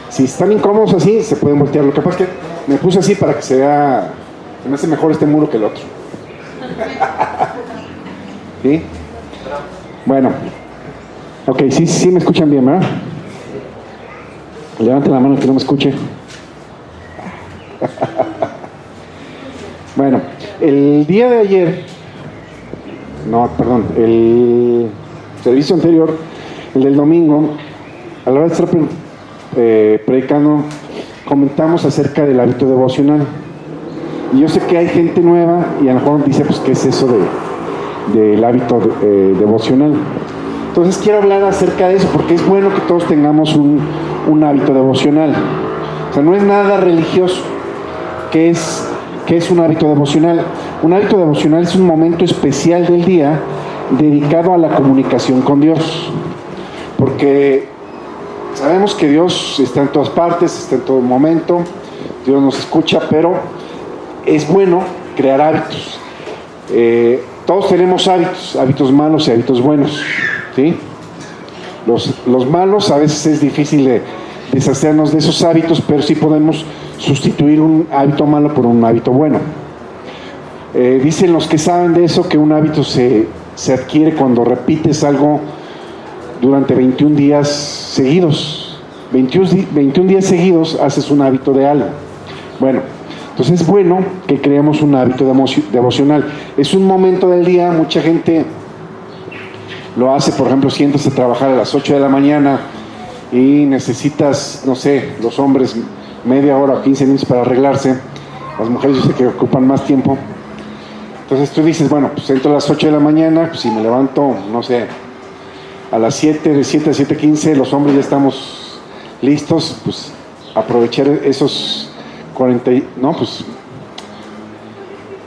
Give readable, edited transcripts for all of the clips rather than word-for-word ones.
Si están incómodos así, se pueden voltear. Lo que pasa es que me puse así para que se vea, se me hace mejor este muro que el otro. ¿Sí? Bueno. Ok, sí me escuchan bien, ¿verdad? Levanten la mano el que no me escuche. Bueno, el día de ayer, el servicio anterior, el del domingo, a la hora de estar predicando, comentamos acerca del hábito devocional. Y yo sé que hay gente nueva y a lo mejor dice, pues, ¿qué es eso del hábito devocional? Entonces quiero hablar acerca de eso, porque es bueno que todos tengamos un hábito devocional. O sea, no es nada religioso. ¿Qué es un hábito devocional? Un hábito devocional es un momento especial del día dedicado a la comunicación con Dios. Porque sabemos que Dios está en todas partes, está en todo momento, Dios nos escucha, pero es bueno crear hábitos. Todos tenemos hábitos malos y hábitos buenos, ¿sí? Los malos a veces es difícil de deshacernos de esos hábitos, pero sí podemos sustituir un hábito malo por un hábito bueno. Dicen los que saben de eso que un hábito se adquiere cuando repites algo durante 21 días seguidos. 21 días seguidos haces un hábito de algo. Bueno, entonces es bueno que creemos un hábito devocional. Es un momento del día, mucha gente lo hace, por ejemplo, siéntase a trabajar a las 8 de la mañana y necesitas, no sé, los hombres media hora o 15 minutos para arreglarse. Las mujeres yo sé que ocupan más tiempo. Entonces tú dices, bueno, pues entro a las 8 de la mañana, pues si me levanto, no sé, a las 7, de 7 a 7:15, los hombres ya estamos listos, pues aprovechar esos 40, pues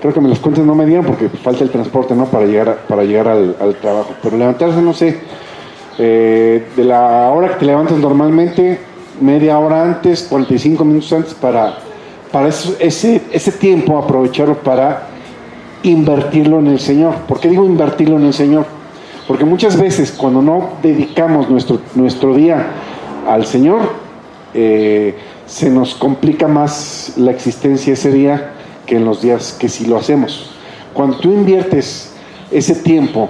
creo que me las cuentas no me dieron porque falta el transporte, ¿no? Para llegar al trabajo. Pero levantarse, no sé, de la hora que te levantas normalmente, media hora antes, 45 minutos antes, para ese tiempo aprovecharlo para invertirlo en el Señor. ¿Por qué digo invertirlo en el Señor? Porque muchas veces cuando no dedicamos nuestro día al Señor, se nos complica más la existencia ese día que en los días que sí lo hacemos. Cuando tú inviertes ese tiempo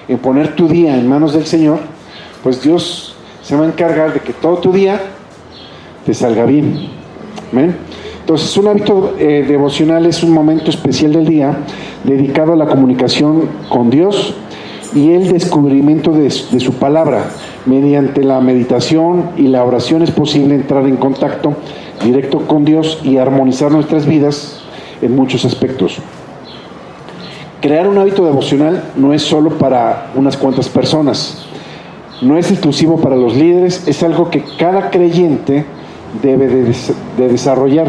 en poner tu día en manos del Señor, pues Dios se va a encargar de que todo tu día te salga bien. ¿Ven? Entonces, un hábito devocional es un momento especial del día dedicado a la comunicación con Dios y el descubrimiento de su palabra. Mediante la meditación y la oración es posible entrar en contacto directo con Dios y armonizar nuestras vidas en muchos aspectos. Crear un hábito devocional no es solo para unas cuantas personas, no es exclusivo para los líderes, es algo que cada creyente debe de desarrollar.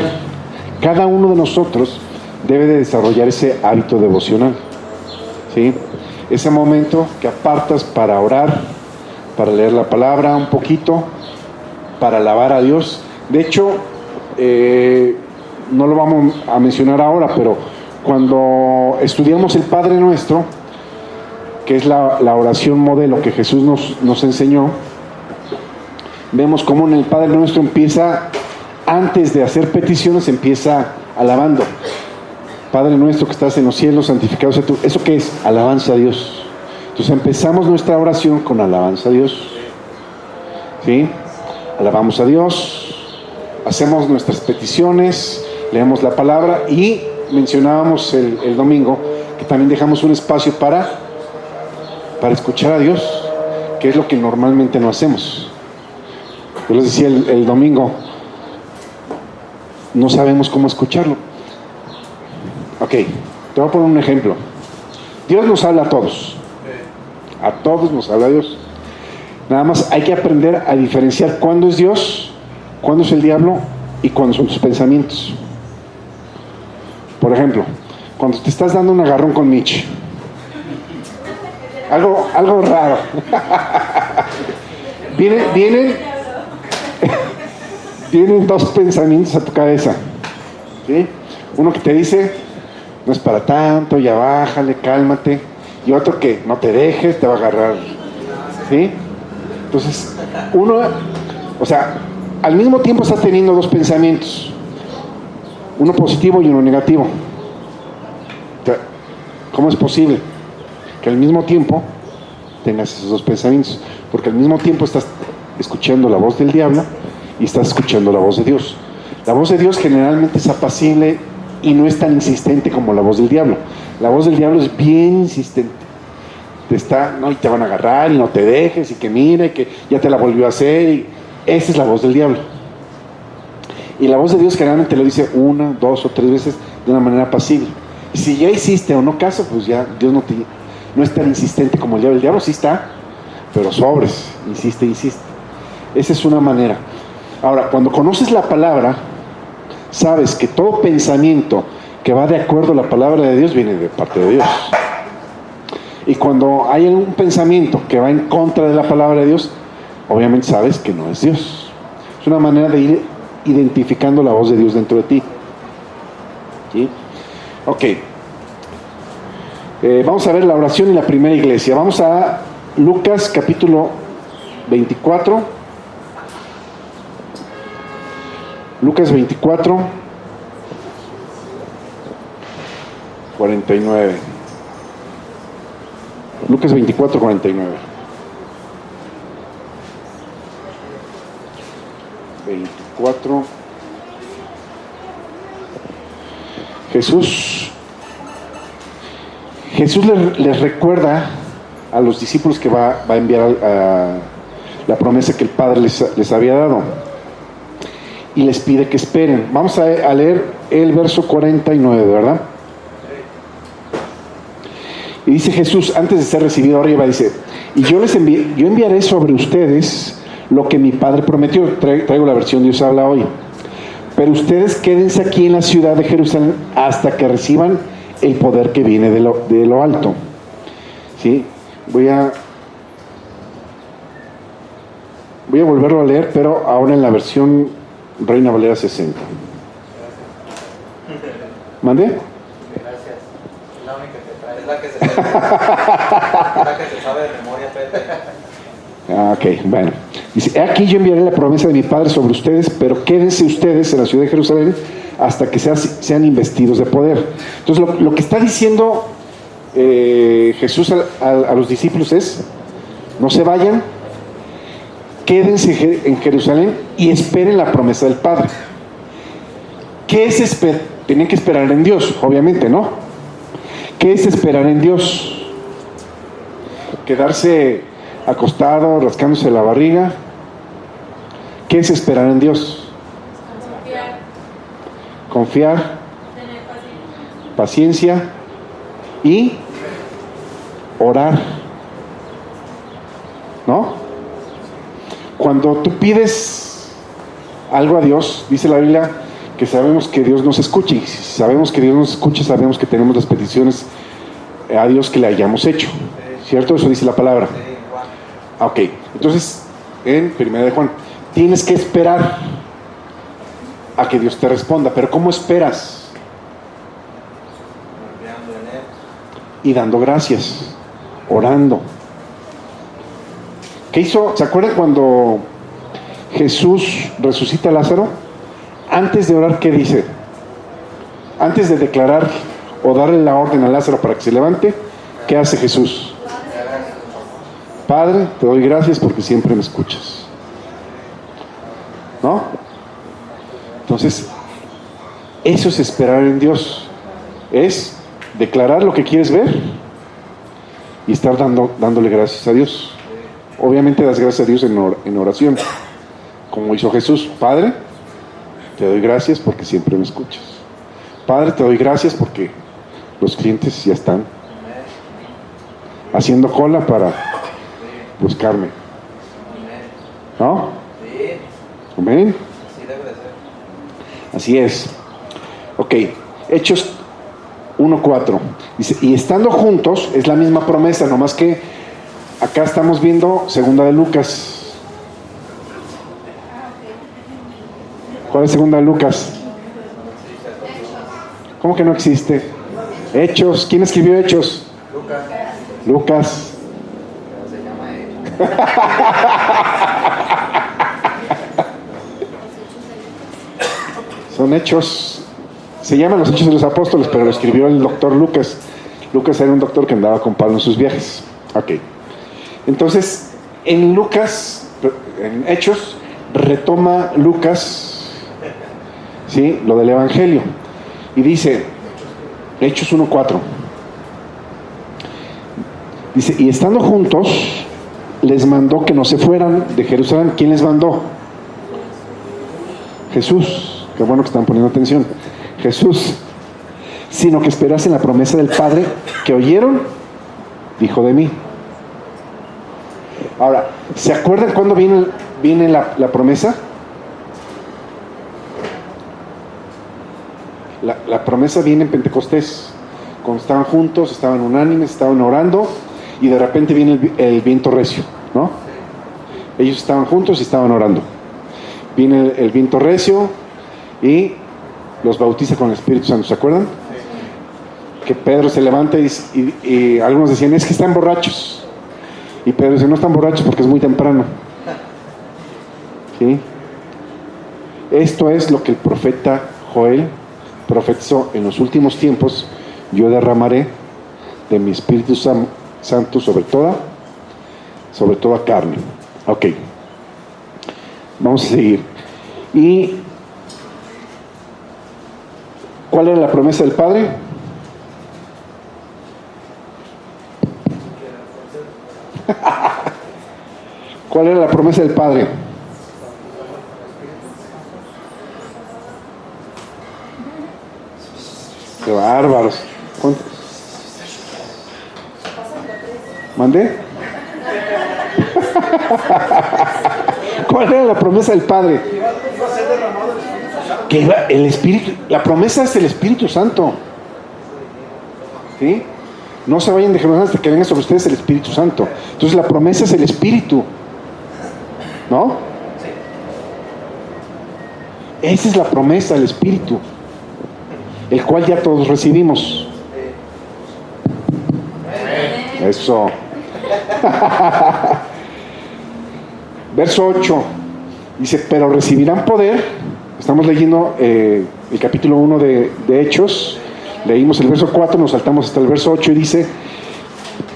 Cada uno de nosotros debe de desarrollar ese hábito devocional, ¿sí? Ese momento que apartas para orar, para leer la palabra un poquito, para alabar a Dios. De hecho, no lo vamos a mencionar ahora, pero cuando estudiamos el Padre Nuestro, que es la oración modelo que Jesús nos enseñó, vemos cómo en el Padre Nuestro empieza, antes de hacer peticiones, empieza alabando. Padre nuestro que estás en los cielos, santificado sea tu... ¿Eso qué es? Alabanza a Dios. Entonces empezamos nuestra oración con alabanza a Dios, ¿sí? Alabamos a Dios, hacemos nuestras peticiones, leemos la palabra y mencionábamos el domingo que también dejamos un espacio para escuchar a Dios, que es lo que normalmente no hacemos. Yo les decía el domingo, no sabemos cómo escucharlo. Ok, te voy a poner un ejemplo. Dios nos habla a todos nos habla Dios. Nada más hay que aprender a diferenciar cuándo es Dios, cuándo es el diablo y cuándo son tus pensamientos. Por ejemplo, cuando te estás dando un agarrón con Mitch, algo raro. Vienen dos pensamientos a tu cabeza, ¿sí? Uno que te dice, no es para tanto, ya bájale, cálmate. Y otro que no te dejes, te va a agarrar, ¿sí? Entonces, al mismo tiempo estás teniendo dos pensamientos, uno positivo y uno negativo. ¿Cómo es posible que al mismo tiempo tengas esos dos pensamientos? Porque al mismo tiempo estás escuchando la voz del diablo y estás escuchando la voz de Dios. La voz de Dios generalmente es apacible y no es tan insistente como la voz del diablo. La voz del diablo es bien insistente. Y te van a agarrar y no te dejes y que mira y que ya te la volvió a hacer. Y esa es la voz del diablo. Y la voz de Dios generalmente lo dice una, dos o tres veces de una manera apacible. Y si ya hiciste o no caso, pues ya Dios no es tan insistente como el diablo. El diablo sí está, pero sobres, insiste. Esa es una manera. Ahora, cuando conoces la palabra, sabes que todo pensamiento que va de acuerdo a la palabra de Dios viene de parte de Dios. Y cuando hay algún pensamiento que va en contra de la palabra de Dios, obviamente sabes que no es Dios. Es una manera de ir identificando la voz de Dios dentro de ti. ¿Sí? Ok. Vamos a ver la oración en la primera iglesia. Vamos a Lucas capítulo 24. Lucas 24, 49. Lucas 24, 49. 24. Jesús les recuerda a los discípulos que va a enviar a la promesa que el Padre les había dado y les pide que esperen. Vamos a leer el verso 49, ¿verdad? Y dice Jesús, antes de ser recibido arriba, dice: y yo enviaré sobre ustedes lo que mi Padre prometió. Traigo la versión Dios habla hoy. Pero ustedes quédense aquí en la ciudad de Jerusalén hasta que reciban el poder que viene de lo alto. ¿Sí? Voy a volverlo a leer, pero ahora en la versión Reina Valera 60. ¿Mandé? Gracias. Es la única que trae. Es la que se sabe de memoria, Pepe. Ok, bueno. Dice: aquí yo enviaré la promesa de mi Padre sobre ustedes, pero quédense ustedes en la ciudad de Jerusalén hasta que sean investidos de poder. Entonces lo que está diciendo Jesús a los discípulos es: no se vayan, quédense en Jerusalén y esperen la promesa del Padre. ¿Qué es esperar? Tienen que esperar en Dios, obviamente, ¿no? ¿Qué es esperar en Dios? Quedarse acostado, rascándose la barriga. ¿Qué es esperar en Dios? Confiar, tener paciencia y orar, ¿no? Cuando tú pides algo a Dios, dice la Biblia que sabemos que Dios nos escucha, y si sabemos que Dios nos escucha, sabemos que tenemos las peticiones a Dios que le hayamos hecho, ¿cierto? Eso dice la palabra. Ok, entonces en 1 de Juan tienes que esperar a que Dios te responda. Pero ¿cómo esperas? Y dando gracias, orando. ¿Qué hizo? ¿Se acuerdan cuando Jesús resucita a Lázaro? Antes de orar, ¿qué dice? Antes de declarar o darle la orden a Lázaro para que se levante, ¿qué hace Jesús? Padre, te doy gracias porque siempre me escuchas, ¿no? Entonces, eso es esperar en Dios. Es declarar lo que quieres ver y estar dándole gracias a Dios. Obviamente das gracias a Dios en oración, como hizo Jesús. Padre, te doy gracias porque siempre me escuchas. Padre, te doy gracias porque los clientes ya están haciendo cola para buscarme, ¿no? Amén. Así es. Ok, Hechos 1:4 dice: y estando juntos, es la misma promesa, nomás que acá estamos viendo segunda de Lucas. ¿Cuál es segunda de Lucas? ¿Cómo que no existe? Hechos. ¿Quién escribió Hechos? Lucas. Son hechos, se llaman los Hechos de los Apóstoles, pero lo escribió el doctor Lucas. Lucas era un doctor que andaba con Pablo en sus viajes. Ok. Entonces, en Lucas, en Hechos, retoma Lucas, ¿sí?, lo del Evangelio. Y dice, Hechos 1:4. Dice, y estando juntos, les mandó que no se fueran de Jerusalén. ¿Quién les mandó? Jesús. Qué bueno que están poniendo atención. Jesús. Sino que esperasen la promesa del Padre que oyeron, dijo de mí. Ahora, ¿se acuerdan cuándo viene la promesa? La promesa viene en Pentecostés. Cuando estaban juntos, estaban unánimes, estaban orando, y de repente viene el viento recio, ¿no? Ellos estaban juntos y estaban orando. Viene el viento recio y los bautiza con el Espíritu Santo. ¿Se acuerdan? Que Pedro se levanta y algunos decían, es que están borrachos. Y Pedro dice, no están borrachos porque es muy temprano. ¿Sí? Esto es lo que el profeta Joel profetizó: en los últimos tiempos yo derramaré de mi Espíritu Santo sobre toda carne. Ok, vamos a seguir. ¿Y cuál era la promesa del Padre? ¿Cuál era la promesa del Padre? ¡Qué bárbaros! ¿Cuánto? ¿Mandé? ¿Cuál era la promesa del Padre? Que iba el Espíritu. La promesa es el Espíritu Santo. ¿Sí? No se vayan de Jerusalén hasta que venga sobre ustedes el Espíritu Santo. Entonces la promesa es el Espíritu, ¿no? Esa es la promesa, el Espíritu, el cual ya todos recibimos. Eso. Verso 8 dice, pero recibirán poder. Estamos leyendo el capítulo 1 de Hechos. Leímos el verso 4, nos saltamos hasta el verso 8 y dice,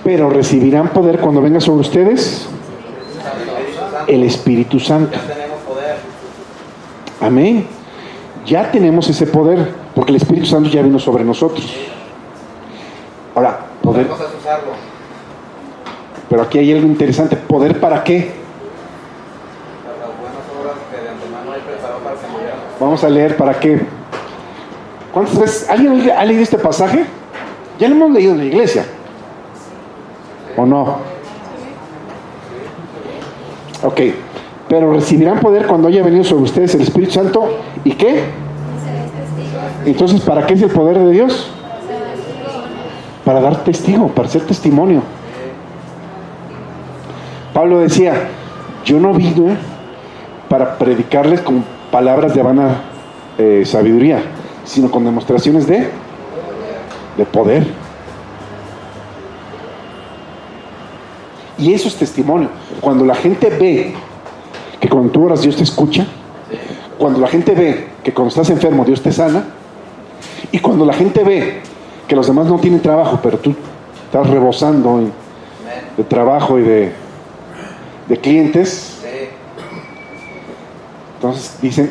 pero recibirán poder cuando venga sobre ustedes el Espíritu Santo. Ya tenemos poder. Amén. Ya tenemos ese poder, porque el Espíritu Santo ya vino sobre nosotros. Ahora, poder. Otra cosa es usarlo. Pero aquí hay algo interesante. ¿Poder para qué? Para las buenas obras que de antemano hay preparado para que murieran. Vamos a leer para qué. ¿Cuántas veces? ¿Alguien ha leído este pasaje? Ya lo hemos leído en la iglesia. ¿O no? Ok. Pero recibirán poder cuando haya venido sobre ustedes el Espíritu Santo. ¿Y qué? Entonces, ¿para qué es el poder de Dios? Para dar testigo, para ser testimonio. Pablo decía, yo no vine para predicarles con palabras de vana sabiduría, sino con demostraciones de poder. Y eso es testimonio. Cuando la gente ve que cuando tú oras Dios te escucha, cuando la gente ve que cuando estás enfermo Dios te sana, y cuando la gente ve que los demás no tienen trabajo, pero tú estás rebosando de trabajo y de clientes, entonces dicen,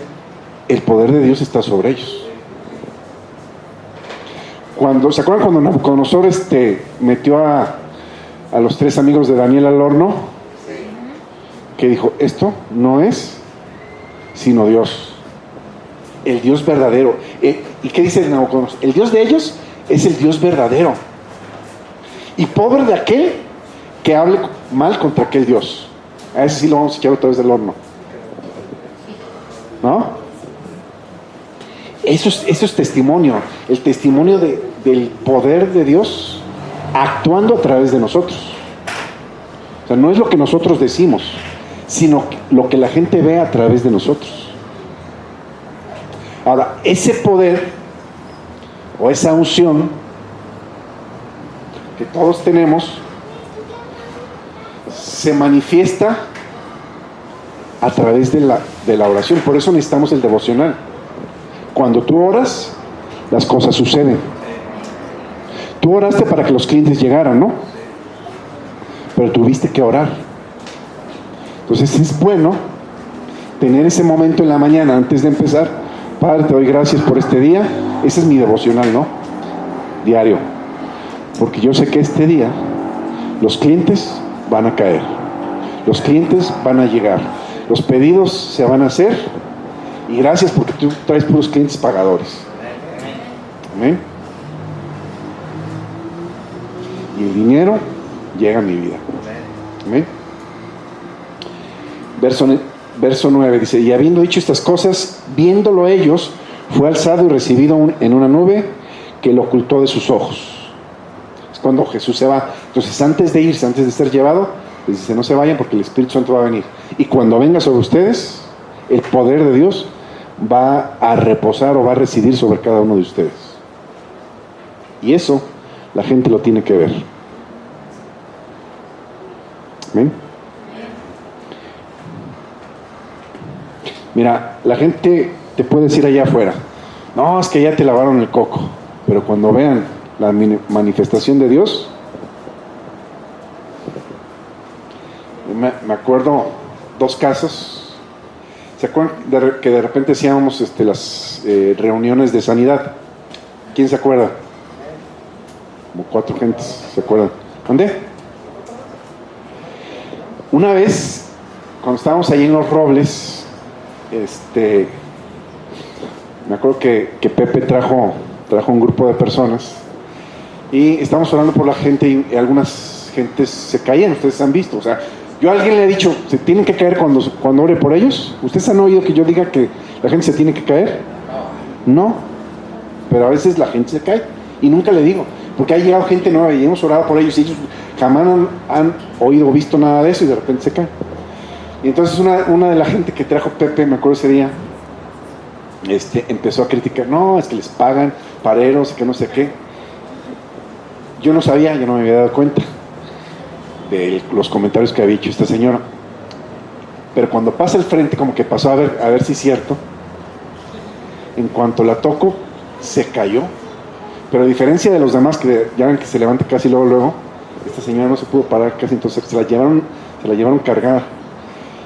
el poder de Dios está sobre ellos. ¿Se acuerdan cuando Nabucodonosor metió a los 3 amigos de Daniel al horno? Que dijo, esto no es sino Dios, el Dios verdadero. ¿Y qué dice Nabucodonosor? El Dios de ellos es el Dios verdadero, y pobre de aquel que hable mal contra aquel Dios. A ese sí lo vamos a echar otra vez del horno, ¿no? Eso es testimonio, el testimonio del poder de Dios actuando a través de nosotros. O sea, no es lo que nosotros decimos, sino lo que la gente ve a través de nosotros. Ahora, ese poder o esa unción que todos tenemos se manifiesta a través de la oración. Por eso necesitamos el devocional, Cuando tú oras, las cosas suceden. Tú oraste para que los clientes llegaran, ¿no? Pero tuviste que orar. Entonces es bueno tener ese momento en la mañana antes de empezar. Padre, te doy gracias por este día. Ese es mi devocional, ¿no? Diario. Porque yo sé que este día los clientes van a caer. Los clientes van a llegar. Los pedidos se van a hacer. Y gracias porque tú traes puros clientes pagadores. Amén. Y el dinero llega a mi vida. Amén. Verso 9 dice: y habiendo dicho estas cosas, viéndolo ellos, fue alzado y recibido en una nube que lo ocultó de sus ojos. Es cuando Jesús se va. Entonces, antes de irse, antes de ser llevado, les dice: no se vayan porque el Espíritu Santo va a venir. Y cuando venga sobre ustedes, el poder de Dios va a reposar o va a residir sobre cada uno de ustedes. Y eso la gente lo tiene que ver. ¿Amén? Mira, la gente te puede decir allá afuera: no, es que ya te lavaron el coco. Pero cuando vean la manifestación de Dios, me acuerdo dos casos. ¿Se acuerdan que de repente hacíamos las reuniones de sanidad? ¿Quién se acuerda? Como 4 gentes, ¿se acuerdan? ¿Dónde? Una vez, cuando estábamos ahí en Los Robles, me acuerdo que Pepe trajo un grupo de personas y estábamos orando por la gente y algunas gentes se caían. Ustedes han visto, o sea, yo a alguien le he dicho: ¿se tienen que caer cuando ore por ellos? ¿Ustedes han oído que yo diga que la gente se tiene que caer? No, pero a veces la gente se cae y nunca le digo, porque ha llegado gente nueva y hemos orado por ellos y ellos jamás han oído o visto nada de eso y de repente se caen. Y entonces una de la gente que trajo Pepe, me acuerdo ese día, empezó a criticar: no, es que les pagan pareros, que no sé qué. Yo no sabía, yo no me había dado cuenta de los comentarios que había hecho esta señora. Pero cuando pasa al frente, como que pasó a ver si es cierto. En cuanto la toco, se cayó. Pero a diferencia de los demás, que ya ven que se levanta casi luego, esta señora no se pudo parar casi, entonces se la llevaron cargada.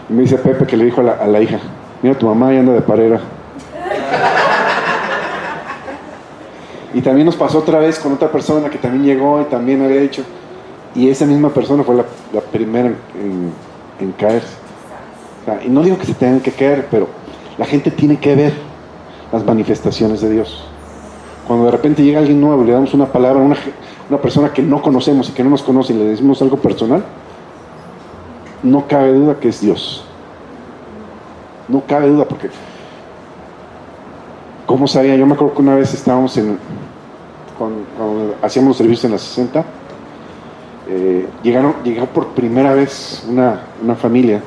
Y me dice Pepe que le dijo a la hija: mira, tu mamá ya anda de parera. Y también nos pasó otra vez con otra persona que también llegó y también había dicho, y esa misma persona fue la primera en caerse. O sea, y no digo que se tengan que caer, pero la gente tiene que ver las manifestaciones de Dios. Cuando de repente llega alguien nuevo y le damos una palabra a una persona que no conocemos y que no nos conoce y le decimos algo personal, no cabe duda que es Dios. No cabe duda, porque ¿cómo sabía? Yo me acuerdo que una vez estábamos cuando hacíamos los servicios en la 60, llegó por primera vez una familia,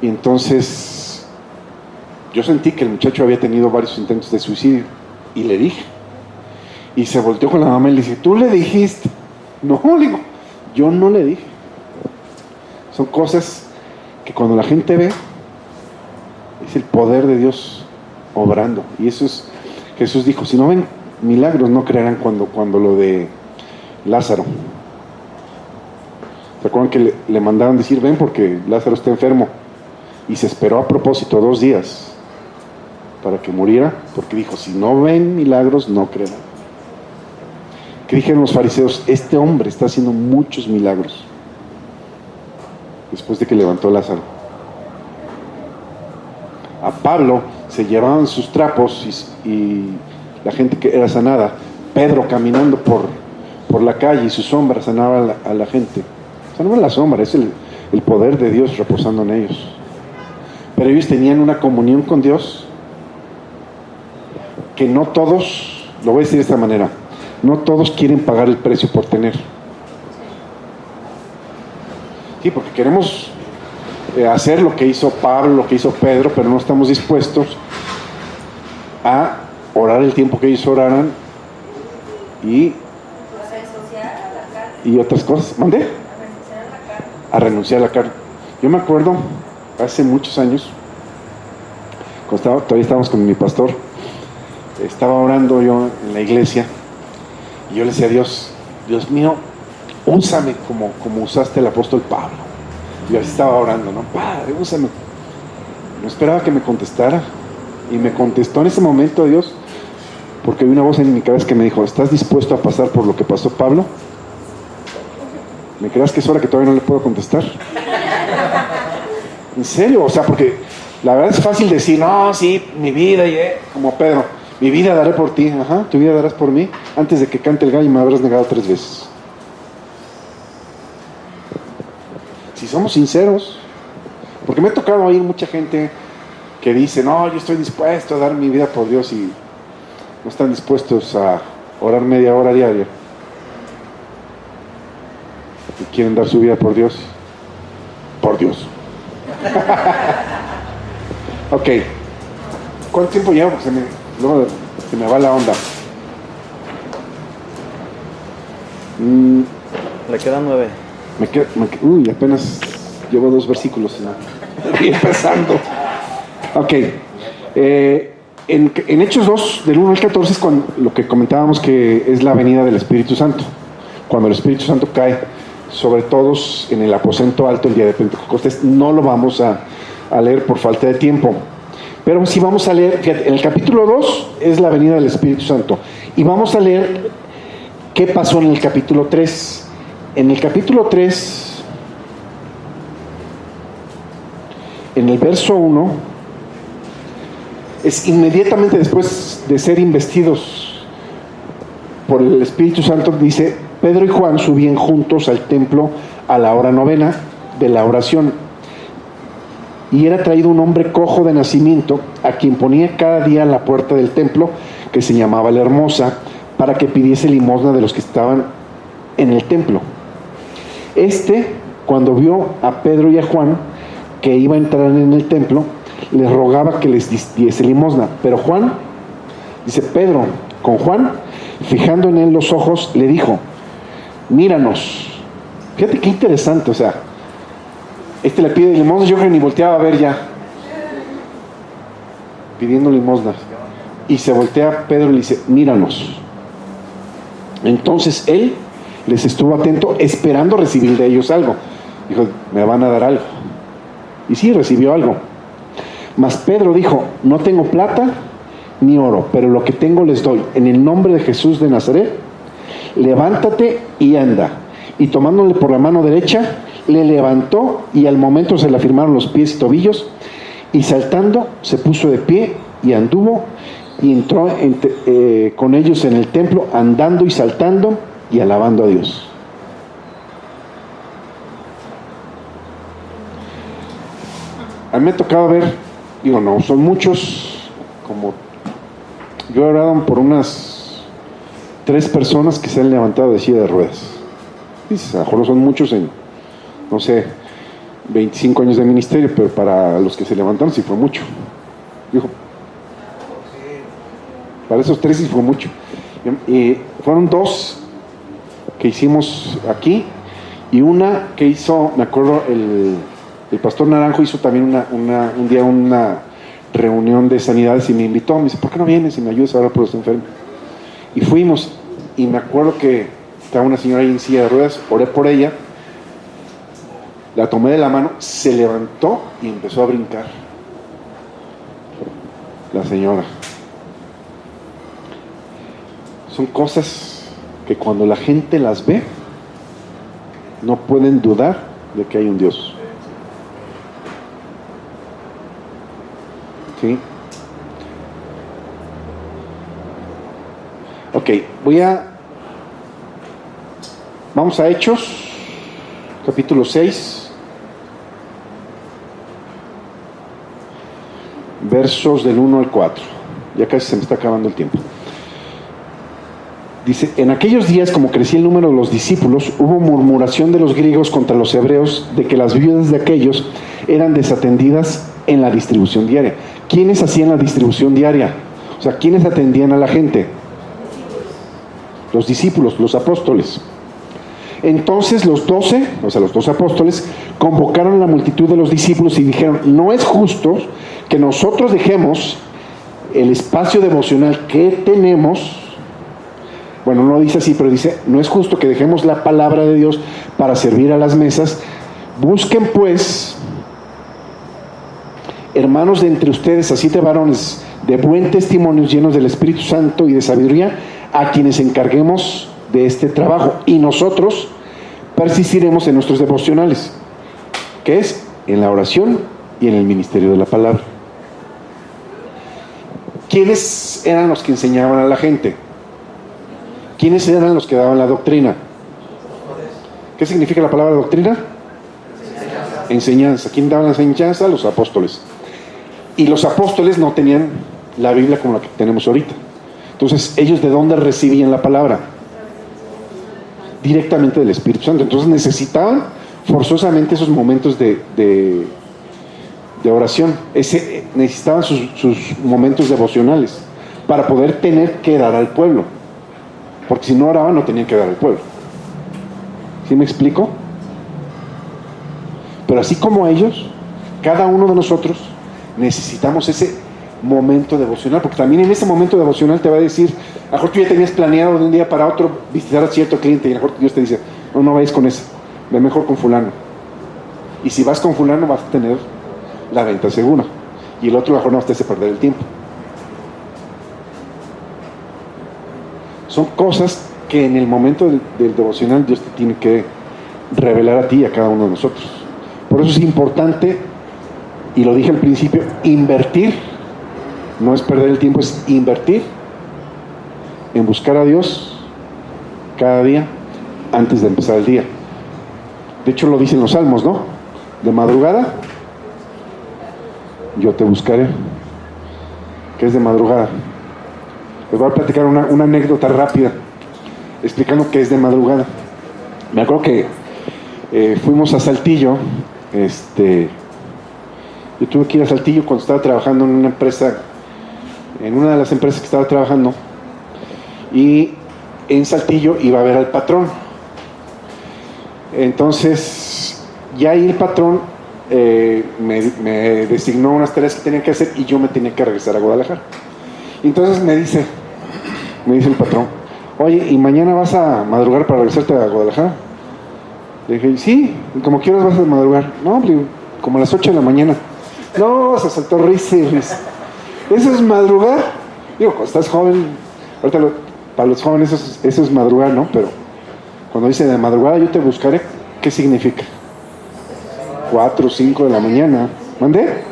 y entonces yo sentí que el muchacho había tenido varios intentos de suicidio, y le dije, y se volteó con la mamá y le dice: ¿tú le dijiste? No, le digo, yo no le dije. Son cosas que cuando la gente ve, es el poder de Dios obrando. Y eso es, Jesús dijo: si no ven milagros, no creerán cuando lo de Lázaro. ¿Se acuerdan que le mandaron decir: ven porque Lázaro está enfermo? Y se esperó a propósito 2 días para que muriera, porque dijo: si no ven milagros, no creerán. ¿Qué dijeron los fariseos? Este hombre está haciendo muchos milagros después de que levantó a Lázaro. A Pablo se llevaban sus trapos y la gente que era sanada. Pedro caminando por la calle y su sombra sanaba a la gente. O sea, no es la sombra, es el poder de Dios reposando en ellos. Pero ellos tenían una comunión con Dios que no todos, lo voy a decir de esta manera, no todos quieren pagar el precio por tener. Sí, porque queremos hacer lo que hizo Pablo, lo que hizo Pedro, pero no estamos dispuestos a orar el tiempo que ellos oraran y otras cosas. ¿Mandé? A renunciar a la carne. Yo me acuerdo hace muchos años, todavía estábamos con mi pastor, estaba orando yo en la iglesia y yo le decía a Dios, Dios mío, úsame como usaste al apóstol Pablo. Y así estaba orando, ¿no? Padre, úsame. No esperaba que me contestara. Y me contestó en ese momento Dios, porque vi una voz en mi cabeza que me dijo, ¿estás dispuesto a pasar por lo que pasó Pablo? ¿Me creas que es hora que todavía no le puedo contestar? En serio, o sea, porque la verdad es fácil decir, no, sí, mi vida, como Pedro, mi vida daré por ti, ajá, tu vida darás por mí. Antes de que cante el gallo me habrás negado 3 veces. Si somos sinceros, porque me ha tocado oír mucha gente que dice, no, yo estoy dispuesto a dar mi vida por Dios, y no están dispuestos a orar media hora diaria y quieren dar su vida por Dios. Por Dios. Ok, ¿cuánto tiempo llevo? Porque luego se me va la onda. Le quedan 9. Uy, apenas llevo 2 versículos, ¿no? Empezando. Ok, en Hechos 2, del 1 al 14, es con lo que comentábamos que es la venida del Espíritu Santo. Cuando el Espíritu Santo cae sobre todos en el aposento alto el día de Pentecostés. No lo vamos a leer por falta de tiempo, pero sí vamos a leer, fíjate, en el capítulo 2 es la venida del Espíritu Santo, y vamos a leer qué pasó en el capítulo 3. En el capítulo 3, en el verso 1, es inmediatamente después de ser investidos por el Espíritu Santo, dice: Pedro y Juan subían juntos al templo a la hora 9 de la oración, y era traído un hombre cojo de nacimiento, a quien ponía cada día a la puerta del templo, que se llamaba La Hermosa, para que pidiese limosna de los que estaban en el templo. Cuando vio a Pedro y a Juan que iba a entrar en el templo, les rogaba que les diese limosna. Pero Juan, dice Pedro, con Juan, fijando en él los ojos, le dijo: míranos. Fíjate qué interesante, o sea, le pide limosna, yo creo que ni volteaba a ver ya, pidiendo limosna, y se voltea a Pedro y le dice: míranos. Entonces él les estuvo atento, esperando recibir de ellos algo. Dijo: me van a dar algo. Y sí, recibió algo. Mas Pedro dijo: no tengo plata ni oro, pero lo que tengo les doy. En el nombre de Jesús de Nazaret, levántate y anda. Y tomándole por la mano derecha, le levantó, y al momento se le afirmaron los pies y tobillos, y saltando se puso de pie y anduvo, y entró con ellos en el templo, andando y saltando y alabando a Dios. A mí me ha tocado ver, no son muchos, como yo he orado por unas 3 personas que se han levantado de silla de ruedas. Dices, a lo mejor son muchos en, 25 años de ministerio, pero para los que se levantaron sí fue mucho. Dijo, para esos 3 sí fue mucho. Y fueron 2 que hicimos aquí, y una que hizo, me acuerdo, el pastor Naranjo hizo también un día una reunión de sanidades, y me invitó, me dice: ¿por qué no vienes y me ayudas a orar por los enfermos? Y fuimos, y me acuerdo que estaba una señora ahí en silla de ruedas, oré por ella, la tomé de la mano, se levantó y empezó a brincar la señora. Son cosas que cuando la gente las ve, no pueden dudar de que hay un Dios. ¿Sí? Ok, vamos a Hechos, capítulo 6, versos del 1 al 4. Ya casi se me está acabando el tiempo. Dice: en aquellos días, como crecía el número de los discípulos, hubo murmuración de los griegos contra los hebreos de que las viudas de aquellos eran desatendidas en la distribución diaria. ¿Quiénes hacían la distribución diaria? O sea, ¿quiénes atendían a la gente? Los discípulos, los apóstoles. Entonces los 12, o sea, los 12 apóstoles, convocaron a la multitud de los discípulos y dijeron: no es justo que nosotros dejemos el espacio devocional que tenemos. Bueno, no dice así, pero dice, no es justo que dejemos la palabra de Dios para servir a las mesas. Busquen pues, hermanos de entre ustedes, a 7 varones de buen testimonio, llenos del Espíritu Santo y de sabiduría, a quienes encarguemos de este trabajo, y nosotros persistiremos en nuestros devocionales, que es en la oración y en el ministerio de la palabra. ¿Quiénes eran los que enseñaban a la gente? ¿Quiénes eran los que daban la doctrina? ¿Qué significa la palabra doctrina? Enseñanza. ¿Quién daba la enseñanza? Los apóstoles. Y los apóstoles no tenían la Biblia como la que tenemos ahorita. Entonces, ¿ellos de dónde recibían la palabra? Directamente del Espíritu Santo. Entonces necesitaban forzosamente esos momentos de oración. Necesitaban sus momentos devocionales para poder tener que dar al pueblo. Porque si no oraban, no tenían que dar al pueblo. ¿Sí me explico? Pero así como ellos, cada uno de nosotros necesitamos ese momento devocional, porque también en ese momento devocional te va a decir, a lo mejor tú ya tenías planeado de un día para otro visitar a cierto cliente, y a lo mejor Dios te dice, no vayas con ese, ve mejor con fulano. Y si vas con fulano vas a tener la venta segura, y el otro a lo mejor no te hace perder el tiempo. Son cosas que en el momento del devocional Dios te tiene que revelar a ti y a cada uno de nosotros. Por eso es importante, y lo dije al principio, invertir. No es perder el tiempo, es invertir en buscar a Dios cada día antes de empezar el día. De hecho lo dicen los salmos, ¿no? De madrugada yo te buscaré. ¿Qué es de madrugada? Les voy a platicar una anécdota rápida explicando qué es de madrugada. Me acuerdo que fuimos a Saltillo. Yo tuve que ir a Saltillo cuando estaba trabajando en una empresa, en una de las empresas que estaba trabajando, y en Saltillo iba a ver al patrón. Entonces ya ahí el patrón me designó unas tareas que tenía que hacer y yo me tenía que regresar a Guadalajara. Y entonces me dice el patrón, oye, ¿y mañana vas a madrugar para regresarte a Guadalajara? Le dije, sí, ¿cómo quieras vas a madrugar? No, como a las 8 de la mañana. No, se saltó risa y risa. ¿Eso es madrugar? Digo, cuando estás joven, ahorita para los jóvenes eso es madrugar, ¿no? Pero cuando dice de madrugada yo te buscaré, ¿qué significa? 4 o 5 de la mañana. ¿Mandé?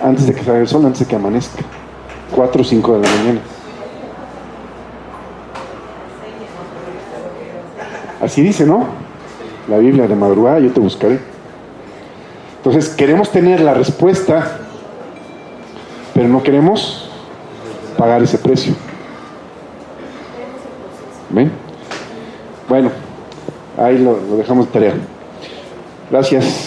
Antes de que salga el sol, antes de que amanezca. 4 o 5 de la mañana. Así dice, ¿no? La Biblia, de madrugada yo te buscaré. Entonces queremos tener la respuesta, pero no queremos pagar ese precio. ¿Ven? Bueno, ahí lo dejamos de tarea. Gracias.